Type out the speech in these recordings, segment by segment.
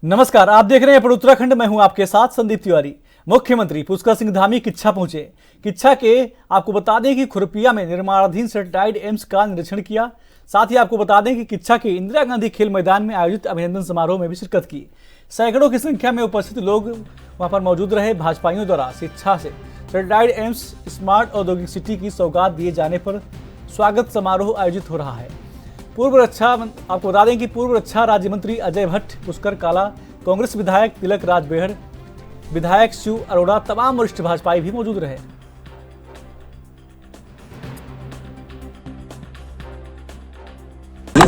नमस्कार, आप देख रहे हैं उत्तराखंड। मैं हूं आपके साथ संदीप तिवारी। मुख्यमंत्री पुष्कर सिंह धामी किच्छा पहुंचे। किच्छा के आपको बता दें कि खुरपिया में निर्माणाधीन सैटेलाइट एम्स का निरीक्षण किया। साथ ही आपको बता दें कि किच्छा के इंदिरा गांधी खेल मैदान में आयोजित अभिनंदन समारोह में भी शिरकत की। सैकड़ों की संख्या में उपस्थित लोग वहां पर मौजूद रहे। भाजपाइयों द्वारा शिक्षा से सैटेलाइट एम्स स्मार्ट औद्योगिक सिटी की सौगात दिए जाने पर स्वागत समारोह आयोजित हो रहा है। आपको बता दें कि पूर्व रक्षा राज्य मंत्री अजय भट्ट, पुष्कर काला, कांग्रेस विधायक तिलक राज बेहड़, विधायक शिव अरोड़ा, तमाम वरिष्ठ भाजपाई भी मौजूद रहे।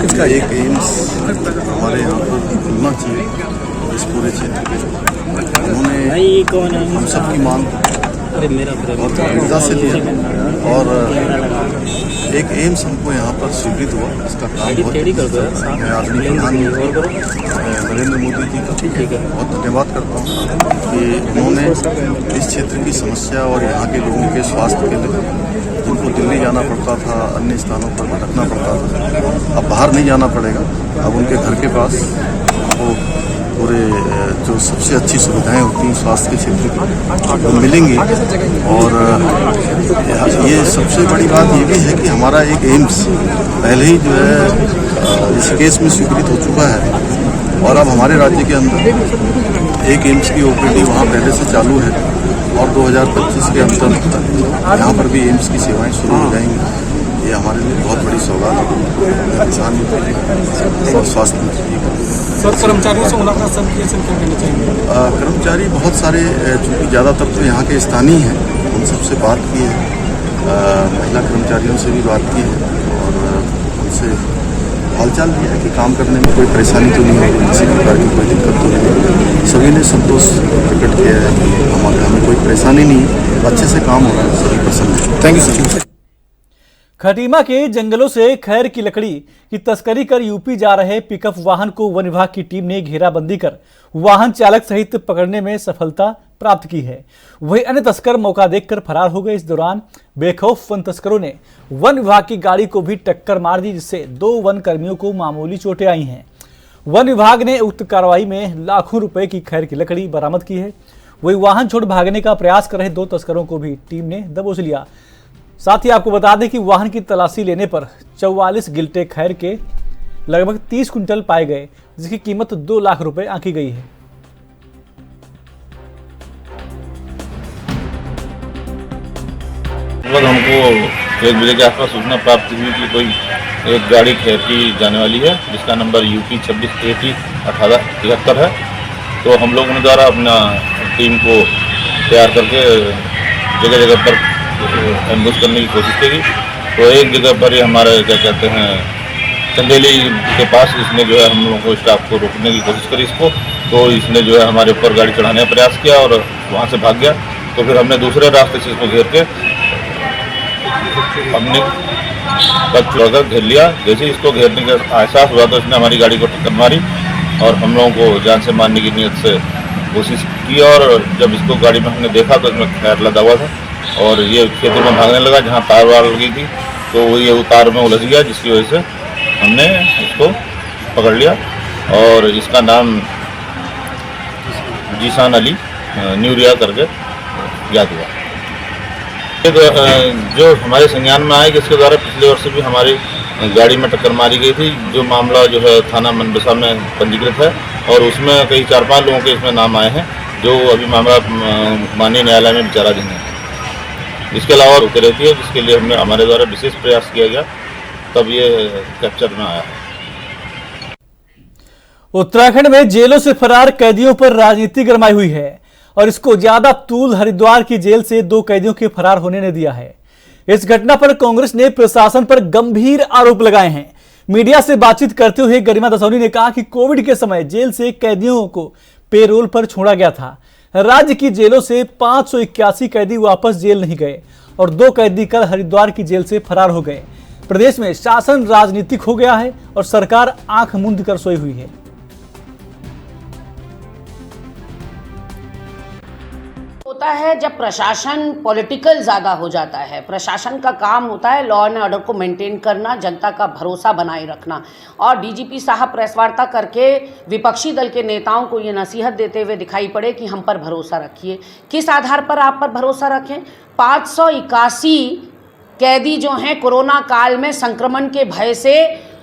इसका एक एम्स हमारे यहाँ पर खुलना चाहिए इस पूरे क्षेत्र में। उन्होंने हम सबकी मांग बहुत गंभीरता से लिया और एक एम्स हमको यहाँ पर स्वीकृत हुआ। इसका काम बहुत मैं आदरणीय प्रधानमंत्री नरेंद्र मोदी जी का बहुत धन्यवाद करता हूँ कि उन्होंने इस क्षेत्र की समस्या और यहाँ के लोगों के स्वास्थ्य के लिए, जिनको दिल्ली जाना पड़ता था, अन्य स्थानों पर भटकना पड़ता था, अब बाहर नहीं जाना पड़ेगा। अब उनके घर के पास वो पूरे जो सबसे अच्छी सुविधाएं होती हैं स्वास्थ्य के क्षेत्र की वो मिलेंगी। और ये सबसे बड़ी बात ये भी है कि हमारा एक एम्स पहले ही जो है इस केस में स्वीकृत हो चुका है और अब हमारे राज्य के अंदर एक एम्स की ओपीडी वहाँ पहले से चालू है और 2025 के अंत तक यहाँ पर भी एम्स की सेवाएं शुरू हो जाएंगी। ये हमारे लिए बहुत बड़ी सौगात है किसान और स्वास्थ्य मंत्री। सर, कर्मचारियों से मुलाकात करनी चाहिए। कर्मचारी बहुत सारे, चूँकि ज़्यादातर तो यहाँ के स्थानीय हैं, उन सबसे बात की है। महिला कर्मचारियों से भी बात की है और उनसे हालचाल भी है कि काम करने में कोई परेशानी तो नहीं होगी, किसी प्रकार की कोई दिक्कत तो नहीं। सभी ने संतोष प्रकट किया है कि हमें कोई परेशानी नहीं, अच्छे से काम हो रहा है, सभी प्रसन्न है। Thank you sir. खटीमा के जंगलों से खैर की लकड़ी की तस्करी कर यूपी जा रहे पिकअप वाहन को वन विभाग की टीम ने घेराबंदी कर वाहन चालक सहित पकड़ने में सफलता प्राप्त की है। वहीं अन्य तस्कर मौका देखकर फरार हो गए। इस दौरान बेखौफ वन तस्करों ने वन विभाग की गाड़ी को भी टक्कर मार दी, जिससे 2 वन कर्मियों को मामूली चोटें आई हैं। वन विभाग ने उक्त कार्रवाई में लाखों रुपए की खैर की लकड़ी बरामद की है। वही वाहन छोड़ भागने का प्रयास कर रहे 2 तस्करों को भी टीम ने दबोच लिया। साथ ही आपको बता दें कि वाहन की तलाशी लेने पर 44 गिल्टे खैर के लगभग 30 कुंटल पाए गए, जिसकी कीमत 2 लाख रुपए आंकी गई है। हमको 1 बजे के आसपास सूचना प्राप्त हुई कि कोई एक गाड़ी खैर की जाने वाली है, जिसका नंबर UP 26 AT 1873 है। तो हम लोगों ने द्वारा अपना टीम को तैयार करके जगह जगह पर एम्बुश करने की कोशिश की। तो एक जगह पर ही हमारे क्या कहते हैं चंदेली के पास इसने जो है हम लोगों को स्टाफ को रोकने की कोशिश करी इसको। तो इसने जो है हमारे ऊपर गाड़ी चढ़ाने का प्रयास किया और वहाँ से भाग गया। तो फिर हमने दूसरे रास्ते से इसको घेर के हमने बच छोड़कर घेर लिया। जैसे इसको घेरने का एहसास हुआ तो इसने हमारी गाड़ी को टक्कर मारी और हम लोगों को जान से मारने की नीयत से कोशिश की। और जब इसको गाड़ी में हमने देखा तो इसमें खैर लदा हुआ था और ये खेतों में भागने लगा जहाँ तार वार लगी थी। तो ये तार में उलझ गया, जिसकी वजह से हमने इसको पकड़ लिया और इसका नाम जीशान अली न्यूरिया करके याद हुआ। जो हमारे संज्ञान में आए कि इसके द्वारा पिछले वर्ष भी हमारी गाड़ी में टक्कर मारी गई थी। जो मामला जो है थाना मनबसा में पंजीकृत है और उसमें कई 4-5 लोगों के इसमें नाम आए हैं, जो अभी मामला माननीय न्यायालय में विचाराधीन है। इसके अलावा रुके रहती है, जिसके लिए हमने हमारे द्वारा विशेष प्रयास किया गया, तब ये कैप्चर में आया है। उत्तराखंड में जेलों से फरार कैदियों पर राजनीति गरमाई हुई है और इसको ज्यादा तूल हरिद्वार की जेल से 2 कैदियों के फरार होने ने दिया है। इस घटना पर कांग्रेस ने प्रशासन पर गंभीर आरोप लगाए हैं। मीडिया से बातचीत करते हुए गरिमा दसौनी ने कहा कि कोविड के समय जेल से कैदियों को पेरोल पर छोड़ा गया था। राज्य की जेलों से 581 कैदी वापस जेल नहीं गए और 2 कैदी कल हरिद्वार की जेल से फरार हो गए। प्रदेश में शासन राजनीतिक हो गया है और सरकार आंख मूंद कर सोई हुई है। होता है जब प्रशासन पॉलिटिकल ज़्यादा हो जाता है। प्रशासन का काम होता है लॉ एंड ऑर्डर को मेंटेन करना, जनता का भरोसा बनाए रखना। और डीजीपी साहब प्रेस वार्ता करके विपक्षी दल के नेताओं को ये नसीहत देते हुए दिखाई पड़े कि हम पर भरोसा रखिए। किस आधार पर आप पर भरोसा रखें? 581 कैदी जो हैं कोरोना काल में संक्रमण के भय से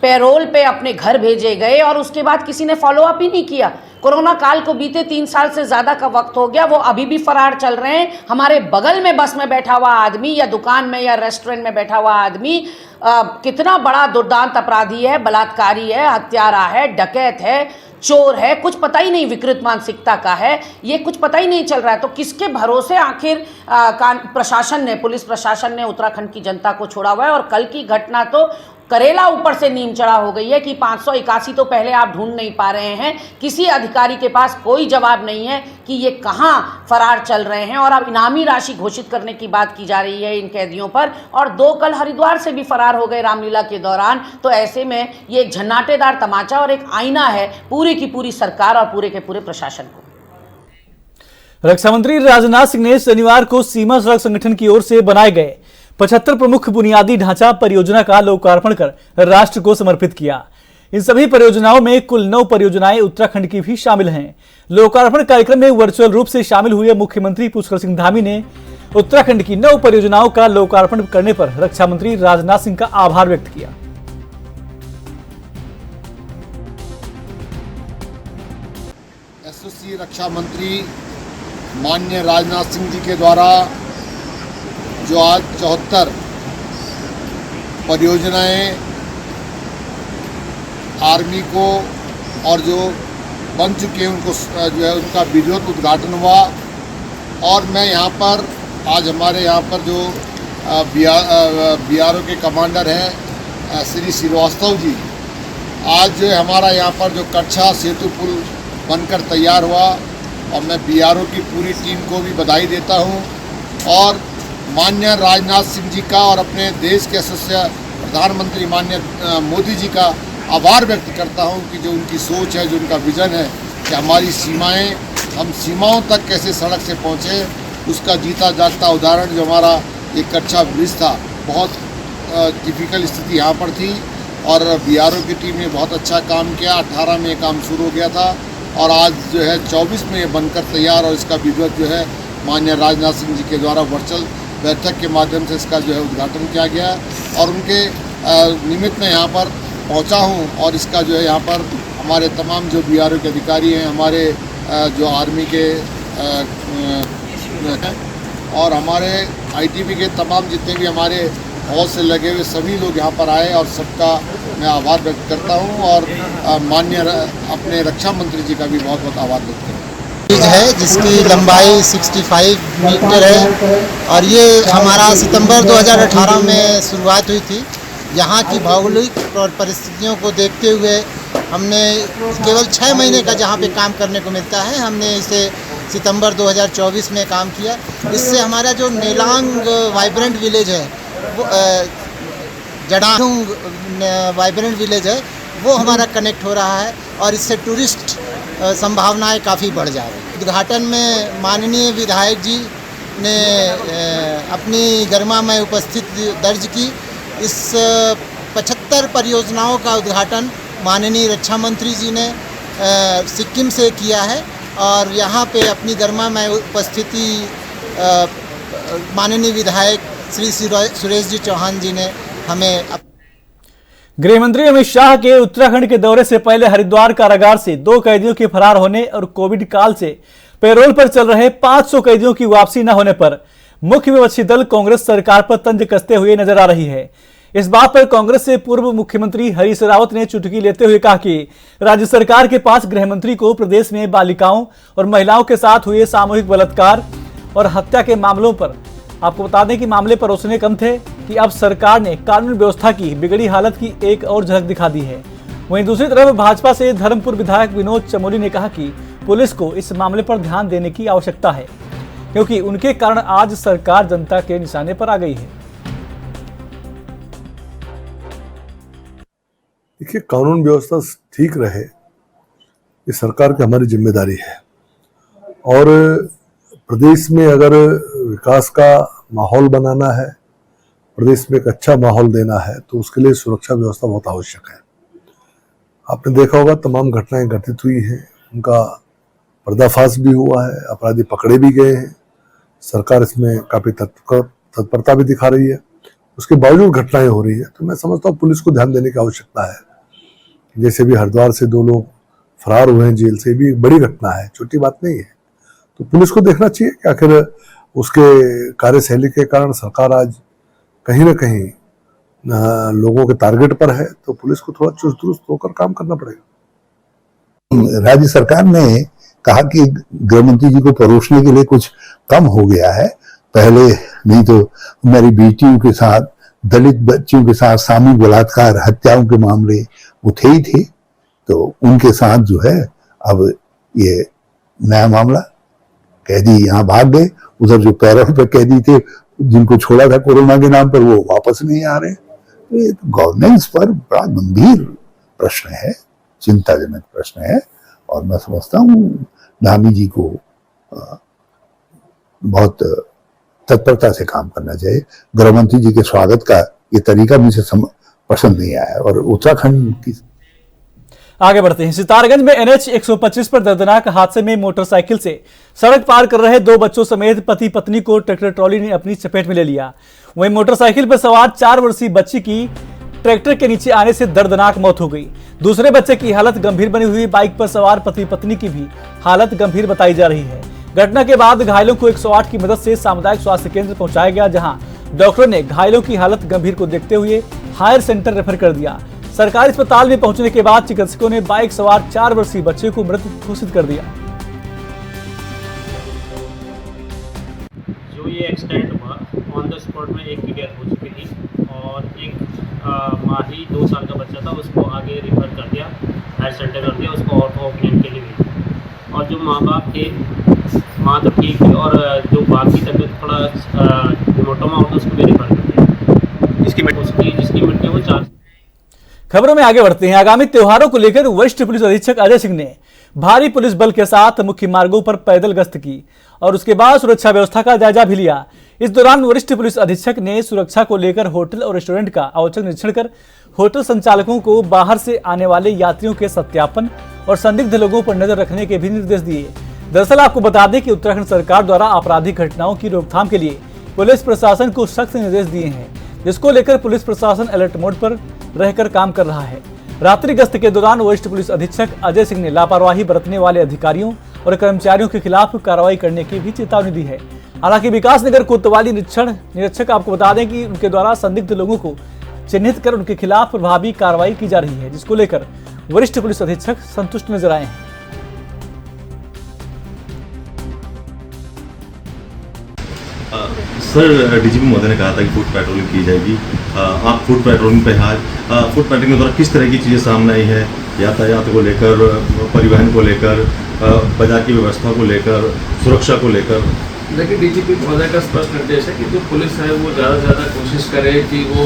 पैरोल पे अपने घर भेजे गए और उसके बाद किसी ने फॉलो अप ही नहीं किया। कोरोना काल को बीते 3 साल से ज़्यादा का वक्त हो गया, वो अभी भी फरार चल रहे हैं। हमारे बगल में बस में बैठा हुआ आदमी या दुकान में या रेस्टोरेंट में बैठा हुआ आदमी कितना बड़ा दुर्दांत अपराधी है, बलात्कारी है, हत्यारा है, डकैत है, चोर है, कुछ पता ही नहीं, विकृत मानसिकता का है, ये कुछ पता ही नहीं चल रहा है। तो किसके भरोसे आखिर प्रशासन ने, पुलिस प्रशासन ने उत्तराखंड की जनता को छोड़ा हुआ है। और कल की घटना तो करेला ऊपर से नीम चढ़ा हो गई है कि 581 तो पहले आप ढूंढ नहीं पा रहे हैं, किसी अधिकारी के पास कोई जवाब नहीं है कि ये कहां फरार चल रहे हैं। और अब इनामी राशि घोषित करने की बात की जा रही है इन कैदियों पर, और 2 कल हरिद्वार से भी फरार हो गए रामलीला के दौरान। तो ऐसे में ये एक झन्नाटेदार तमाचा और एक आईना है पूरी की पूरी सरकार और पूरे के पूरे प्रशासन को। रक्षा मंत्री राजनाथ सिंह ने शनिवार को सीमा सड़क संगठन की ओर से बनाए गए 75 प्रमुख बुनियादी ढांचा परियोजना का लोकार्पण कर राष्ट्र को समर्पित किया। इन सभी परियोजनाओं में कुल 9 परियोजनाएं उत्तराखंड की भी शामिल हैं। लोकार्पण कार्यक्रम में वर्चुअल रूप से शामिल हुए मुख्यमंत्री पुष्कर सिंह धामी ने उत्तराखंड की 9 परियोजनाओं का लोकार्पण करने पर रक्षा मंत्री राजनाथ सिंह का आभार व्यक्त किया। एसओसी रक्षा मंत्री माननीय राजनाथ सिंह जी के द्वारा जो आज 74 परियोजनाएं आर्मी को और जो बन चुके हैं उनको जो है उनका विधिवत उद्घाटन हुआ। और मैं यहाँ पर आज हमारे यहाँ पर जो BRO के कमांडर हैं श्री श्रीवास्तव जी, आज जो है हमारा यहाँ पर जो कच्छा सेतु पुल बनकर तैयार हुआ, और मैं BRO की पूरी टीम को भी बधाई देता हूँ और माननीय राजनाथ सिंह जी का और अपने देश के यशस्वी प्रधानमंत्री माननीय मोदी जी का आभार व्यक्त करता हूं कि जो उनकी सोच है, जो उनका विज़न है कि हमारी सीमाएं, हम सीमाओं तक कैसे सड़क से पहुंचे, उसका जीता जागता उदाहरण जो हमारा एक कच्छा ब्रिज था। बहुत डिफ़िकल्ट स्थिति यहाँ पर थी और BRO की टीम ने बहुत अच्छा काम किया। 18 में ये काम शुरू हो गया था और आज जो है 24 में ये बनकर तैयार, और इसका विधिवत जो है माननीय राजनाथ सिंह जी के द्वारा वर्चुअल बैठक के माध्यम से इसका जो है उद्घाटन किया गया। और उनके निमित्त मैं यहाँ पर पहुँचा हूँ और इसका जो है यहाँ पर हमारे तमाम जो BRO के अधिकारी हैं, हमारे जो आर्मी के और हमारे ITBP के तमाम जितने भी हमारे फौज से लगे हुए सभी लोग यहाँ पर आए, और सबका मैं आभार व्यक्त करता हूँ और माननीय अपने रक्षा मंत्री जी का भी बहुत बहुत आभार व्यक्त करता हूँ। है जिसकी लंबाई 65 मीटर है और ये हमारा सितंबर 2018 में शुरुआत हुई थी। यहाँ की भौगोलिक और परिस्थितियों को देखते हुए हमने केवल 6 महीने का जहाँ पे काम करने को मिलता है, हमने इसे सितंबर 2024 में काम किया। इससे हमारा जो नेलांग वाइब्रेंट विलेज है, वो जडांग वाइब्रेंट विलेज है, वो हमारा कनेक्ट हो रहा है और इससे टूरिस्ट संभावनाएं काफ़ी बढ़ जा रही हैं। उद्घाटन में माननीय विधायक जी ने अपनी गरिमामय उपस्थिति दर्ज की। इस 75 परियोजनाओं का उद्घाटन माननीय रक्षा मंत्री जी ने सिक्किम से किया है और यहाँ पे अपनी गरिमामय उपस्थिति माननीय विधायक श्री सुरेश जी चौहान जी ने हमें। गृह मंत्री अमित शाह के उत्तराखंड के दौरे से पहले हरिद्वार कारागार से 2 कैदियों के फरार होने और कोविड काल से पैरोल पर चल रहे 500 कैदियों की वापसी न होने पर मुख्य विपक्षी दल कांग्रेस सरकार पर तंज कसते हुए नजर आ रही है। इस बात पर कांग्रेस से पूर्व मुख्यमंत्री हरीश रावत ने चुटकी लेते हुए कहा कि राज्य सरकार के पास गृह मंत्री को प्रदेश में बालिकाओं और महिलाओं के साथ हुए सामूहिक बलात्कार और हत्या के मामलों पर, आपको बता दें कि मामले परोसने कम थे कि अब सरकार ने कानून व्यवस्था की बिगड़ी हालत की एक और झलक दिखा दी है। वहीं दूसरी तरफ भाजपा से धर्मपुर विधायक विनोद चमोली ने कहा कि पुलिस को इस मामले पर ध्यान देने की आवश्यकता है, क्योंकि उनके कारण आज सरकार जनता के निशाने पर आ गई है। देखिए, कानून व्यवस्था ठीक रहे, ये सरकार की हमारी जिम्मेदारी है और प्रदेश में अगर विकास का माहौल बनाना है, प्रदेश में एक अच्छा माहौल देना है, तो उसके लिए सुरक्षा व्यवस्था बहुत आवश्यक है। आपने देखा होगा तमाम घटनाएं घटित हुई हैं, उनका पर्दाफाश भी हुआ है, अपराधी पकड़े भी गए हैं, सरकार इसमें काफी तत्परता भी दिखा रही है। उसके बावजूद घटनाएं हो रही है, तो मैं समझता हूँ पुलिस को ध्यान देने की आवश्यकता है। जैसे भी हरिद्वार से 2 लोग फरार हुए हैं जेल से, भी एक बड़ी घटना है, छोटी बात नहीं है। तो पुलिस को देखना चाहिए कि आखिर उसके कार्यशैली के कारण सरकार आज कहीं ना कहीं लोगों के टारगेट पर है, तो पुलिस को थोड़ा चुस्त दुरुस्त होकर काम करना पड़ेगा। राज्य सरकार ने कहा कि गृह मंत्री जी को परोसने के लिए कुछ कम हो गया है। पहले नहीं तो हमारी बेटियों के साथ, दलित बच्चियों के साथ सामूहिक बलात्कार, हत्याओं के मामले वो थे ही थे, तो उनके साथ जो है अब ये नया मामला, कैदी यहाँ भाग गए, उधर जो पैरोल पे कैदी थे जिनको छोड़ा था कोरोना के नाम पर, वो वापस नहीं आ रहे। तो ये गवर्नेंस पर बड़ा गंभीर प्रश्न है, चिंताजनक प्रश्न है, और मैं समझता हूँ धामी जी को बहुत तत्परता से काम करना चाहिए। गृह मंत्री जी के स्वागत का ये तरीका मुझे पसंद नहीं आया। और उत्तराखंड की आगे बढ़ते हैं। सितारगंज में NH 125 पर दर्दनाक हादसे में मोटरसाइकिल से सड़क पार कर रहे 2 बच्चों समेत पति पत्नी को ट्रैक्टर ट्रॉली ने अपनी चपेट में ले लिया। वहीं मोटरसाइकिल पर सवार 4 वर्षीय बच्ची की ट्रैक्टर के नीचे आने से दर्दनाक मौत हो गई। दूसरे बच्चे की हालत गंभीर बनी हुई। बाइक पर सवार पति पत्नी की भी हालत गंभीर बताई जा रही है। घटना के बाद घायलों को 108 की मदद से सामुदायिक स्वास्थ्य केंद्र पहुंचाया गया, जहां डॉक्टर ने घायलों की हालत गंभीर को देखते हुए हायर सेंटर रेफर कर दिया। सरकारी अस्पताल में पहुंचने के बाद चिकित्सकों ने बाइक सवार 4 वर्षीय बच्चे को मृत घोषित कर दिया। जो ये एक्सीडेंट हुआ, ऑन द स्पॉट में एक की डेथ हो चुकी थी और एक माही 2 साल का बच्चा था, उसको आगे रिफर कर दिया, हायर सेंटर कर दिया, उसको ऑर्थो ओपिनियन के लिए भेजा। और जो माँ बाप थे, माँ तो ठीक थी और जो बाप की तबीयत थोड़ा मोटोमा होता उसको भी रिफर कर दिया। जिसकी मृत्यु वो 4। खबरों में आगे बढ़ते हैं। आगामी त्योहारों को लेकर वरिष्ठ पुलिस अधीक्षक अजय सिंह ने भारी पुलिस बल के साथ मुख्य मार्गों पर पैदल गश्त की और उसके बाद सुरक्षा व्यवस्था का जायजा भी लिया। इस दौरान वरिष्ठ पुलिस अधीक्षक ने सुरक्षा को लेकर होटल और रेस्टोरेंट का औचक निरीक्षण कर होटल संचालकों को बाहर से आने वाले यात्रियों के सत्यापन और संदिग्ध लोगों पर नजर रखने के भी निर्देश दिए। दरअसल आपको बता दें कि उत्तराखंड सरकार द्वारा आपराधिक घटनाओं की रोकथाम के लिए पुलिस प्रशासन को सख्त निर्देश दिए हैं, जिसको लेकर पुलिस प्रशासन अलर्ट मोड पर रहकर काम कर रहा है। रात्रि गश्त के दौरान वरिष्ठ पुलिस अधीक्षक अजय सिंह ने लापरवाही बरतने वाले अधिकारियों और कर्मचारियों के खिलाफ कार्रवाई करने की भी चेतावनी दी है। हालांकि विकासनगर कोतवाली निरीक्षक आपको बता दें कि उनके द्वारा संदिग्ध लोगों को चिन्हित कर उनके खिलाफ प्रभावी कार्रवाई की जा रही है, जिसको लेकर वरिष्ठ पुलिस अधीक्षक संतुष्ट नजर आए हैं। सर, डीजीपी महोदय ने कहा था कि फुट पेट्रोलिंग की जाएगी। आप फुट पेट्रोलिंग पे आज फुट पेट्रोलिंग के द्वारा किस तरह की चीज़ें सामने आई है, यातायात को लेकर, परिवहन को लेकर, बाजार की व्यवस्था को लेकर, सुरक्षा को लेकर? देखिए, डीजीपी महोदय का स्पष्ट निर्देश है कि जो पुलिस है वो ज़्यादा से ज़्यादा कोशिश करे कि वो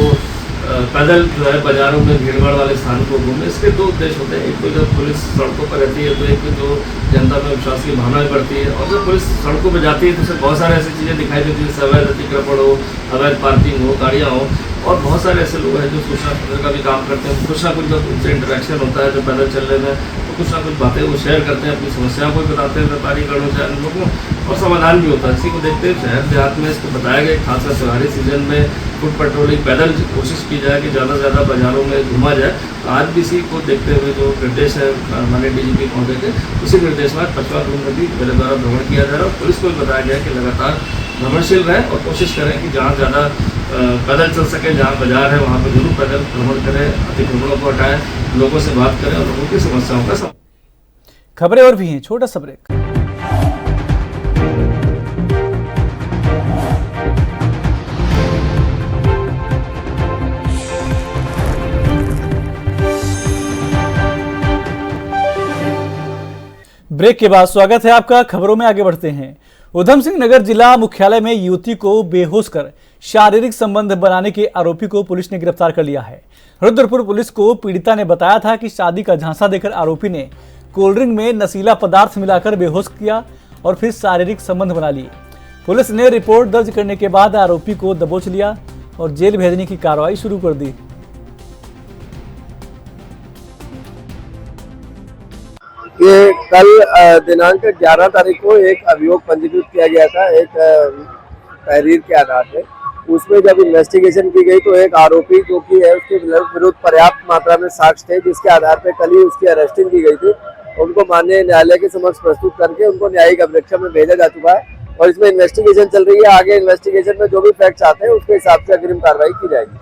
पैदल जो है बाजारों में भीड़भाड़ वाले स्थान को घूमे। इसके 2 उद्देश्य होते हैं। एक तो जब पुलिस सड़कों पर रहती है तो एक जो जनता में विश्वास की भावना बढ़ती है, और जब पुलिस सड़कों पर जाती है तो उससे बहुत सारे ऐसी चीज़ें दिखाई देती है, जैसे अवैध अतिक्रमण हो, अवैध पार्किंग हो, गाड़ियाँ हो, और बहुत सारे ऐसे लोग हैं जो सूचना पत्र का भी काम करते हैं। कुछ ना कुछ जब उनसे इंटरेक्शन होता है, जब पैदल चलने में, तो कुछ ना कुछ बातें वो शेयर करते हैं, अपनी समस्याओं को बताते हैं व्यापारी कर्मचारी लोगों को, और समाधान भी होता है। इसी को देखते हुए शहर देहात में इसको बताया गया, खासकर त्योहारी सीजन में फुट पेट्रोलिंग पैदल कोशिश की जाए कि ज़्यादा से ज़्यादा बाजारों में घूमा जाए। आज भी इसी को देखते हुए जो निर्देश है हमारे डीजीपी महोदय के, उसी निर्देश में 5वां रूम में भी मेरे द्वारा भ्रमण किया जा रहा है, और पुलिस को भी बताया गया कि लगातार भ्रमणशील रहें और कोशिश करें कि जहाँ ज़्यादा पैदल चल सके, जहाँ बाजार है वहाँ पर जरूर पैदल भ्रमण करें, अतिक्रमणों को हटाएं, लोगों से बात करें और लोगों की समस्याओं का खबरें और भी हैं, छोटा सा ब्रेक। ब्रेक के बाद स्वागत है आपका। खबरों में आगे बढ़ते हैं। उधम सिंह नगर जिला मुख्यालय में युवती को बेहोश कर शारीरिक संबंध बनाने के आरोपी को पुलिस ने गिरफ्तार कर लिया है। रुद्रपुर पुलिस को पीड़िता ने बताया था कि शादी का झांसा देकर आरोपी ने कोल्ड ड्रिंक में नशीला पदार्थ मिलाकर बेहोश किया और फिर शारीरिक संबंध बना लिए। पुलिस ने रिपोर्ट दर्ज करने के बाद आरोपी को दबोच लिया और जेल भेजने की कार्रवाई शुरू कर दी। ये कल दिनांक 11 तारीख को एक अभियोग पंजीकृत किया गया था एक तहरीर के आधार पे। उसमें जब इन्वेस्टिगेशन की गई तो एक आरोपी जो कि है उसके विरुद्ध पर्याप्त मात्रा में साक्ष्य थे, जिसके आधार पे कल ही उसकी अरेस्टिंग की गई थी। उनको माननीय न्यायालय के समक्ष प्रस्तुत करके उनको न्यायिक अभिरक्षा में भेजा जा चुका है और इसमें इन्वेस्टिगेशन चल रही है। आगे इन्वेस्टिगेशन में जो भी फैक्ट्स आते हैं उसके हिसाब से अग्रिम कार्रवाई की जाएगी।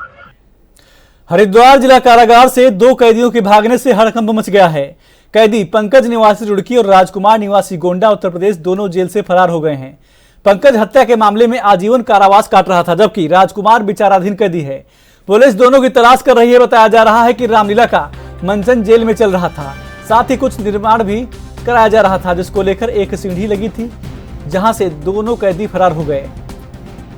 हरिद्वार जिला कारागार से 2 कैदियों के भागने से हड़कंप मच गया है। कैदी पंकज निवासी रुड़की और राजकुमार निवासी गोंडा उत्तर प्रदेश दोनों जेल से फरार हो गए हैं। पंकज हत्या के मामले में आजीवन कारावास काट रहा था, जबकि राजकुमार विचाराधीन कैदी है। पुलिस दोनों की तलाश कर रही है। बताया जा रहा है कि रामलीला का मंचन जेल में चल रहा था, साथ ही कुछ निर्माण भी कराया जा रहा था, जिसको लेकर एक सीढ़ी लगी थी जहां से दोनों कैदी फरार हो गए।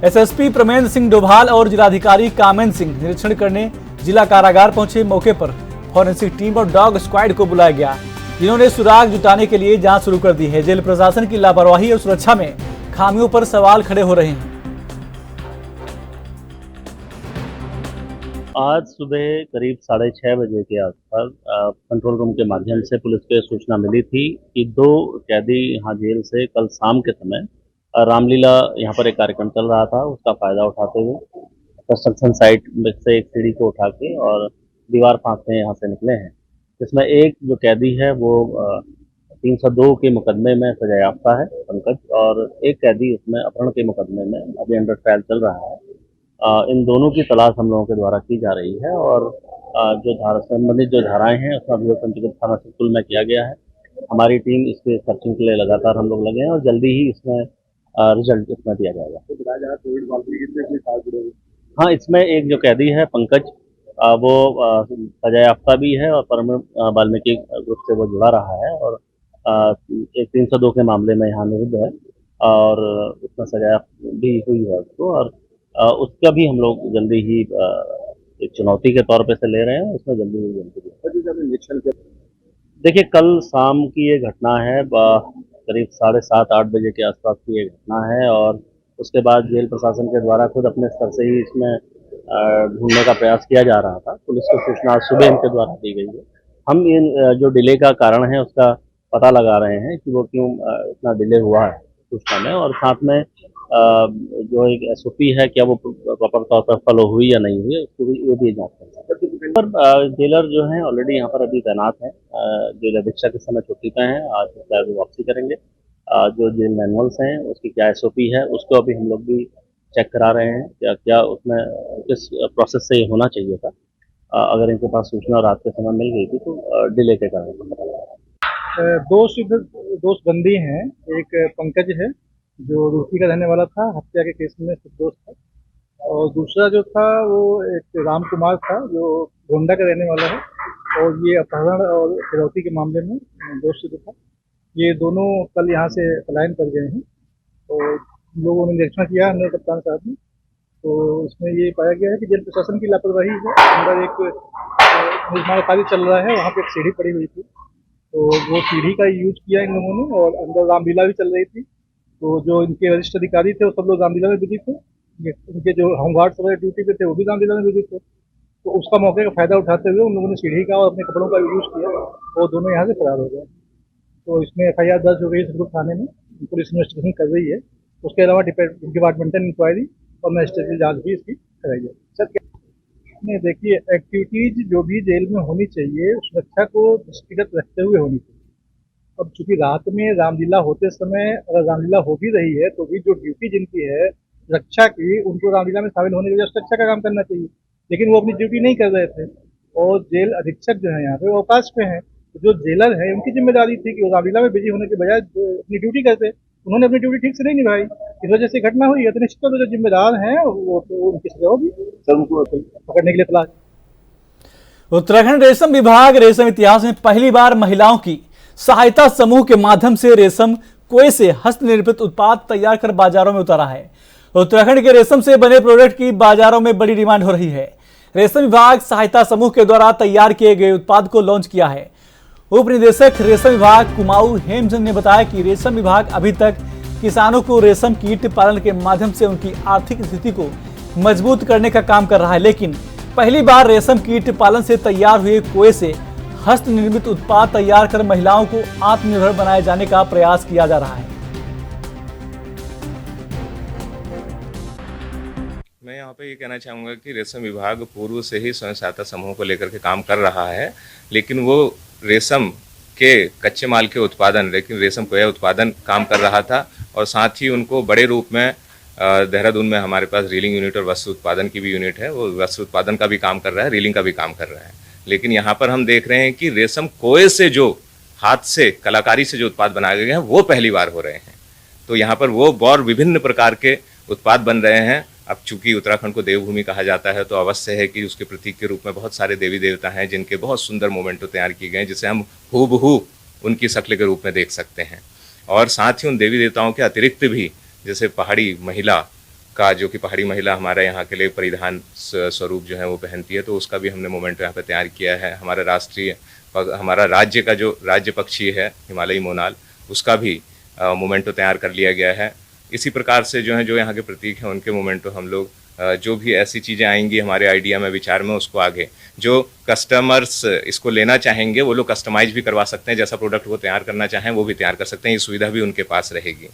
एसएसपी प्रमेंद्र सिंह डोभाल और जिलाधिकारी कामेन सिंह निरीक्षण करने जिला कारागार पहुंचे। मौके पर फॉरेंसिक टीम और डॉग स्क्वाड को बुलाया गया, जिन्होंने सुराग जुटाने के लिए जांच शुरू कर दी है। जेल प्रशासन की लापरवाही और सुरक्षा में खामियों पर सवाल खड़े हो रहे हैं। आज सुबह करीब 6:30 बजे के आसपास कंट्रोल रूम के माध्यम से पुलिस को सूचना मिली थी कि 2 कैदी यहाँ जेल से कल शाम के समय रामलीला यहाँ पर एक कार्यक्रम चल रहा था, उसका फायदा उठाते हुए कंस्ट्रक्शन साइट में से एक सीढ़ी को उठा के और दीवार फांकते यहाँ से निकले हैं। इसमें एक जो कैदी है वो 302 के मुकदमे में सजायाफ्ता है पंकज, और एक कैदी उसमें अपहरण के मुकदमे में अभी अंडर ट्रायल चल रहा है। इन दोनों की तलाश हम लोगों के द्वारा की जा रही है और जो संबंधित जो धाराएं हैं उसका अभियोग पंजीकृत थाना सिरपुर में किया गया है। हमारी टीम इसके सर्चिंग के लिए लगातार हम लोग लगे हैं और जल्दी ही इसमें रिजल्ट इसमें दिया जाएगा। हाँ, इसमें एक जो कैदी है पंकज वो सजायाफ्ता भी है और परम वाल्मीकि ग्रुप से वो जुड़ा रहा है और एक 302 के मामले में यहाँ निरुद्ध है और उसमें सजा भी हुई है उसको, और उसका भी हम लोग जल्दी ही एक चुनौती के तौर पे से ले रहे हैं। उसमें जल्दी देखिए, कल शाम की ये घटना है, करीब 7:30-8 बजे के आसपास की ये घटना है और उसके बाद जेल प्रशासन के द्वारा खुद अपने स्तर से ही इसमें ढूंढने का प्रयास किया जा रहा था। पुलिस को सूचना सुबह इनके द्वारा दी गई है। हम इन जो डिले का कारण है उसका पता लगा रहे हैं कि वो क्यों इतना डिले हुआ है सूचना में, और साथ में जो एक SOP है क्या वो प्रॉपर तौर पर फॉलो हुई या नहीं हुई उसको भी ये भी जांच करें। पर जेलर जो हैं ऑलरेडी यहाँ पर अभी तैनात हैं। जेल अधीक्षक इस समय छुट्टी पे हैं, आज वो वापसी करेंगे। जो जेल मैनुअल्स हैं उसकी क्या SOP है उसको अभी हम लोग भी चेक करा रहे हैं क्या उसमें किस प्रोसेस से ये होना चाहिए था। अगर इनके पास सूचना रात के समय मिल गई थी तो डिले के कारण पता लगा। 2 बंदी हैं, एक पंकज है जो रुड़की का रहने वाला था, हत्या के केस में निर्दोष था, और दूसरा जो था वो एक रामकुमार था जो गोंडा का रहने वाला है और ये अपहरण और फिरौती के मामले में दोषी था। ये दोनों कल यहाँ से पलायन कर गए हैं और लोगों ने निरीक्षण किया हमने कप्तान साहब ने, तो इसमें ये पाया गया है कि जेल प्रशासन की लापरवाही है। अंदर एक निर्माण कार्य चल रहा है, वहाँ पे एक सीढ़ी पड़ी हुई थी तो वो सीढ़ी का यूज किया इन लोगों ने, और अंदर रामलीला भी चल रही थी तो जो इनके वरिष्ठ अधिकारी थे वो सब लोग रामलीला में बिजी थे, इनके जो होमगार्ड्स वगैरह ड्यूटी पे थे वो भी रामलीला में बिजी थे। तो उसका मौके का फायदा उठाते हुए उन लोगों ने सीढ़ी का और अपने कपड़ों का यूज किया और दोनों यहाँ से फरार हो गए। तो इसमें FIR दर्ज हो गई सिरपुर थाने में, पुलिस इन्वेस्टिगेशन कर रही है। उसके अलावा डिपार्टमेंटल इंक्वायरी और मजिस्ट्रेटल जांच भी इसकी कराई जाए। सर नहीं, देखिए एक्टिविटीज जो भी जेल में होनी चाहिए सुरक्षा को दृष्टिगत रखते हुए होनी चाहिए। अब चूंकि रात में रामलीला होते समय अगर रामलीला हो भी रही है तो भी जो ड्यूटी जिनकी है रक्षा की, उनको रामलीला में शामिल होने के लिए सुरक्षा का काम करना चाहिए, लेकिन वो अपनी ड्यूटी नहीं कर रहे थे। और जेल अधीक्षक जो है यहाँ पे वो अवकाश पे हैं, तो जो जेलर है उनकी जिम्मेदारी थी कि वो रामलीला में बिजी होने के बजाय अपनी ड्यूटी करते, उन्होंने अपनी ड्यूटी ठीक से नहीं निभाई, इस वजह से घटना हुई है। तो निश्चित तौर पर जो जिम्मेदार हैं वो तो उनकी सजा होगी, सर उनको पकड़ने के लिए तलाश। उत्तराखंड रेशम विभाग रेशम इतिहास में पहली बार महिलाओं की सहायता समूह के माध्यम से रेशम कोए से हस्तनिर्मित उत्पाद तैयार कर बाजारों में उतारा है। उत्तराखंड के रेशम से बने प्रोडक्ट की बाजारों में बड़ी डिमांड हो रही है। रेशम विभाग सहायता समूह के द्वारा तैयार किए गए उत्पाद को लॉन्च किया है। उप निदेशक रेशम विभाग कुमाऊं हेमचंद ने बताया कि रेशम विभाग अभी तक किसानों को रेशम कीट पालन के माध्यम से उनकी आर्थिक स्थिति को मजबूत करने का काम कर रहा है, लेकिन पहली बार रेशम कीट पालन से तैयार हुए कोए से हस्त निर्मित उत्पाद तैयार कर महिलाओं को आत्मनिर्भर बनाए जाने का प्रयास किया जा रहा है। मैं यहाँ पे ये कहना चाहूँगा कि रेशम विभाग पूर्व से ही स्वयं सहायता समूहों को लेकर के काम कर रहा है, लेकिन वो रेशम के कच्चे माल के उत्पादन, लेकिन रेशम कोया उत्पादन काम कर रहा था और साथ ही उनको बड़े रूप में देहरादून में हमारे पास रीलिंग यूनिट और वस्त्र उत्पादन की भी यूनिट है, वो वस्त्र उत्पादन का भी काम कर रहा है, रीलिंग का भी काम कर रहा है। लेकिन यहाँ पर हम देख रहे हैं कि रेशम कोये से जो हाथ से कलाकारी से जो उत्पाद बनाए गए हैं वो पहली बार हो रहे हैं। तो यहाँ पर वो और विभिन्न प्रकार के उत्पाद बन रहे हैं। अब चूंकि उत्तराखंड को देवभूमि कहा जाता है तो अवश्य है कि उसके प्रतीक के रूप में बहुत सारे देवी देवता हैं जिनके बहुत सुंदर मोमेंटो तैयार किए गए, जिसे हम हूबहू उनकी शक्ल के रूप में देख सकते हैं। और साथ ही उन देवी देवताओं के अतिरिक्त भी जैसे पहाड़ी महिला का, जो कि पहाड़ी महिला हमारे यहाँ के लिए परिधान स्वरूप जो है वो पहनती है, तो उसका भी हमने मोमेंटो यहाँ पे तैयार किया है। हमारा राज्य का जो राज्य पक्षी है हिमालयी मोनाल, उसका भी मोमेंटो तैयार कर लिया गया है। इसी प्रकार से जो यहाँ के प्रतीक हैं उनके मोमेंटो हम लोग जो भी ऐसी चीज़ें आएंगी हमारे आइडिया में, विचार में, उसको आगे जो कस्टमर्स इसको लेना चाहेंगे वो लोग कस्टमाइज भी करवा सकते हैं। जैसा प्रोडक्ट वो तैयार करना चाहें वो भी तैयार कर सकते हैं, ये सुविधा भी उनके पास रहेगी।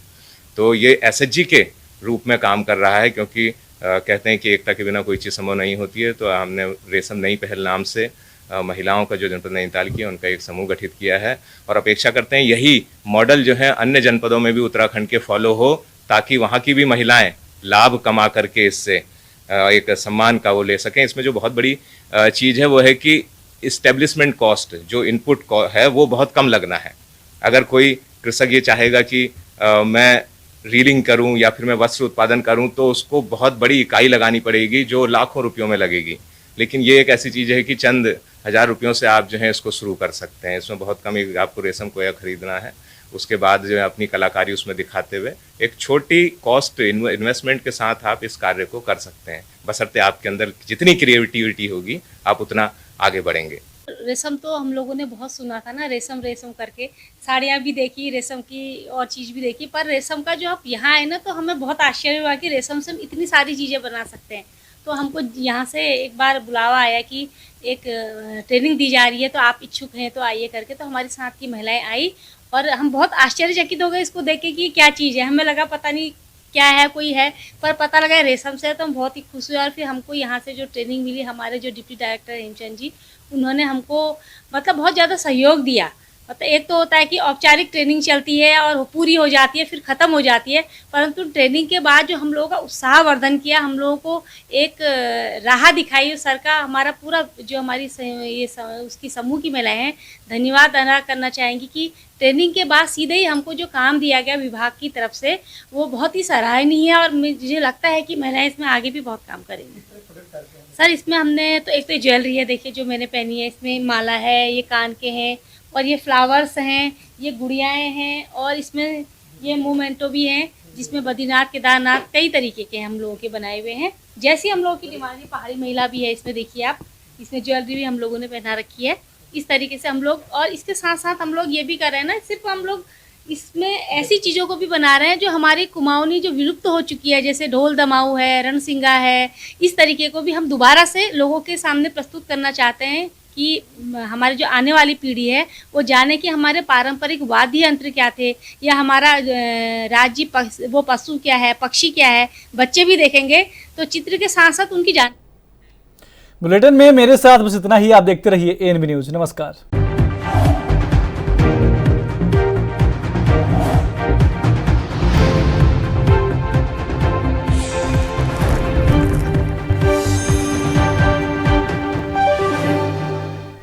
तो ये SHG के रूप में काम कर रहा है, क्योंकि कहते हैं कि एकता के बिना कोई चीज़ संभव नहीं होती है। तो हमने रेशम नई पहल नाम से महिलाओं का जो जनपद नैनीताल की है उनका एक समूह गठित किया है और अपेक्षा करते हैं यही मॉडल जो है अन्य जनपदों में भी उत्तराखंड के फॉलो हो, ताकि वहाँ की भी महिलाएं लाभ कमा करके इससे एक सम्मान का वो ले सकें। इसमें जो बहुत बड़ी चीज़ है वो है कि इस्टेब्लिशमेंट कॉस्ट, जो इनपुट है वो बहुत कम लगना है। अगर कोई कृषक ये चाहेगा कि मैं रीलिंग करूं या फिर मैं वस्त्र उत्पादन करूं तो उसको बहुत बड़ी इकाई लगानी पड़ेगी जो लाखों रुपयों में लगेगी। लेकिन ये एक ऐसी चीज़ है कि चंद हज़ार रुपयों से आप जो है इसको शुरू कर सकते हैं। इसमें बहुत कम आपको रेशम कोया खरीदना है, उसके बाद जो है अपनी कलाकारी उसमें दिखाते हुए एक छोटी कॉस्ट इन्वेस्टमेंट के साथ आप इस कार्य को कर सकते हैं। बशर्ते आपके अंदर जितनी क्रिएटिविटी होगी आप उतना आगे बढ़ेंगे। रेशम तो हम लोगों ने बहुत सुना था ना, रेशम रेशम करके साड़ियाँ भी देखी, रेशम की और चीज़ भी देखी, पर रेशम का जो आप यहाँ आए ना तो हमें बहुत आश्चर्य हुआ कि रेशम से हम इतनी सारी चीज़ें बना सकते हैं। तो हमको यहाँ से एक बार बुलावा आया कि एक ट्रेनिंग दी जा रही है, तो आप इच्छुक हैं तो आइए करके। तो हमारे साथ की महिलाएं आई और हम बहुत आश्चर्यचकित हो गए इसको देख के कि क्या चीज़ है। हमें लगा पता नहीं क्या है, कोई है, पर पता लगा रेशम से, तो हम बहुत ही खुश हुए। और फिर हमको यहाँ से जो ट्रेनिंग मिली, हमारे जो डिप्टी डायरेक्टर हेमचंद जी, उन्होंने हमको मतलब बहुत ज़्यादा सहयोग दिया। मतलब एक तो होता है कि औपचारिक ट्रेनिंग चलती है और पूरी हो जाती है फिर ख़त्म हो जाती है, परंतु ट्रेनिंग के बाद जो हम लोगों का उत्साहवर्धन किया, हम लोगों को एक राह दिखाई सर का, हमारा पूरा जो हमारी उसकी समूह की महिलाएं हैं, धन्यवाद अदा करना चाहेंगी कि ट्रेनिंग के बाद सीधे ही हमको जो काम दिया गया विभाग की तरफ से वो बहुत ही सराहनीय है और मुझे लगता है कि महिलाएं इसमें आगे भी बहुत काम करेंगी। सर इसमें हमने तो एक तो ज्वेलरी है, देखिए जो मैंने पहनी है, इसमें माला है, ये कान के हैं और ये फ्लावर्स हैं, ये गुड़ियाएँ हैं और इसमें ये मोमेंटो भी हैं जिसमें बद्रीनाथ केदारनाथ कई तरीके के हम लोगों के बनाए हुए हैं। जैसी हम लोगों की डिमांड है, पहाड़ी महिला भी है इसमें, देखिए आप, इसमें ज्वेलरी भी हम लोगों ने पहना रखी है। इस तरीके से हम लोग, और इसके साथ साथ हम लोग ये भी कर रहे हैं ना, सिर्फ हम लोग इसमें ऐसी चीज़ों को भी बना रहे हैं जो हमारी कुमाऊनी जो विलुप्त हो चुकी है, जैसे ढोल दमाऊ है, रणसिंगा है, इस तरीके को भी हम दोबारा से लोगों के सामने प्रस्तुत करना चाहते हैं कि हमारी जो आने वाली पीढ़ी है वो जाने कि हमारे पारंपरिक वाद्य यंत्र क्या थे या हमारा राज्य वो पशु क्या है, पक्षी क्या है, बच्चे भी देखेंगे तो चित्र के साथ साथ उनकी जान। बुलेटिन में मेरे साथ बस इतना ही। आप देखते रहिए ANB न्यूज। नमस्कार।